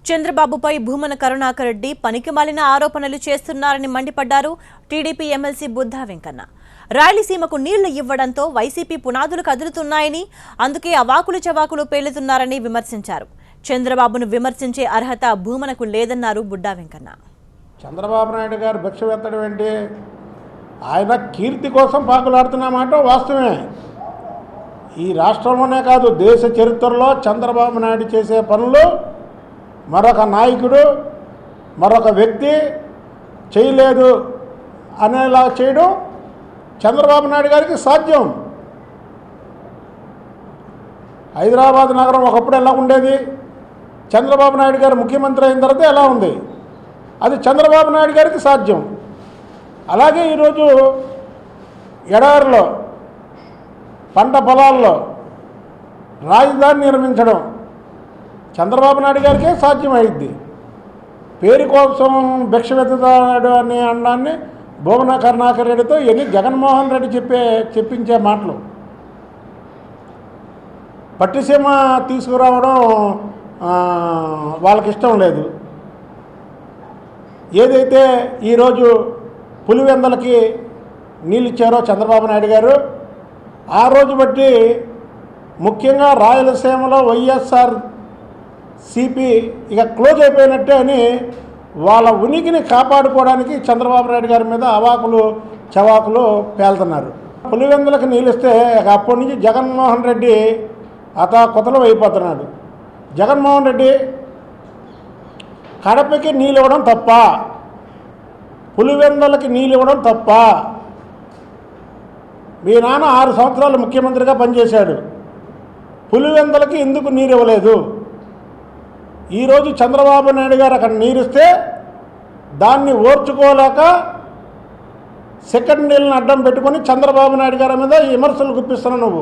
చంద్రబాబుపై భూమన కరుణాకర్ రెడ్డి పనికిమాలిన ఆరోపణలు చేస్తున్నారని మండిపడ్డారు టీడీపీ ఎమ్మెల్సీ బుద్ధా వెంకన్న. రాయలసీమకు నీళ్లు ఇవ్వడంతో వైసీపీ పునాదులు కదులుతున్నాయని, అందుకే అవాకులు చవాకులు పేలుతున్నారని విమర్శించారు. చంద్రబాబును విమర్శించే అర్హత భూమనకు లేదన్నారు బుద్ధా వెంకన్న. చంద్రబాబు నాయుడు గారు భిక్ష ఎత్తడం ఏంటి? ఆయన కీర్తి కోసం పాకులాడుతున్నమాట వాస్తవమే. ఈ రాష్ట్రంలోనే కాదు, దేశ చరిత్రలో చంద్రబాబు నాయుడు చేసే పనులు మరొక నాయకుడు, మరొక వ్యక్తి చేయలేదు అనేలా చేయడం చంద్రబాబు నాయుడు గారికి సాధ్యం. హైదరాబాద్ నగరం ఒకప్పుడు ఎలా ఉండేది? చంద్రబాబు నాయుడు గారు ముఖ్యమంత్రి అయిన తర్వాత ఎలా ఉంది? అది చంద్రబాబు నాయుడు గారికి సాధ్యం. అలాగే ఈరోజు ఎడారిలో పంట పొలాల్లో రాజధాని నిర్మించడం చంద్రబాబు నాయుడు గారికే సాధ్యమైంది. పేరు కోసం భిక్ష వెతుకుతాడు అనే అన్నాన్ని భూమన కరుణాకర్ రెడ్డితో ఎన్ని జగన్మోహన్ రెడ్డి చెప్పించే మాటలు. పట్టిసీమ తీసుకురావడం వాళ్ళకి ఇష్టం లేదు. ఏదైతే ఈరోజు పులివెందలకి నీళ్ళు ఇచ్చారో చంద్రబాబు నాయుడు గారు, ఆ రోజు బట్టి ముఖ్యంగా రాయలసీమలో వైఎస్ఆర్ సిపి ఇక క్లోజ్ అయిపోయినట్టే అని వాళ్ళ ఉనికిని కాపాడుకోవడానికి చంద్రబాబు నాయుడు గారి మీద అవాకులు చవాకులు పేలుతున్నారు. పులివెందులకు నీళ్ళిస్తే అప్పటి నుంచి జగన్మోహన్ రెడ్డి అతాకుతలం అయిపోతున్నాడు. జగన్మోహన్ రెడ్డి కడపకి నీళ్ళు ఇవ్వడం తప్ప, పులివెందులకి నీళ్ళు ఇవ్వడం తప్ప? మీ నాన్న 6 సంవత్సరాలు ముఖ్యమంత్రిగా పనిచేశాడు, పులివెందులకి ఎందుకు నీరు ఇవ్వలేదు? ఈరోజు చంద్రబాబు నాయుడు గారు అక్కడ నీరిస్తే దాన్ని ఓర్చుకోలేక సెకండ్ నీళ్ళని అడ్డం పెట్టుకొని చంద్రబాబు నాయుడు గారి మీద విమర్శలు గుప్పిస్తున్నావు నువ్వు.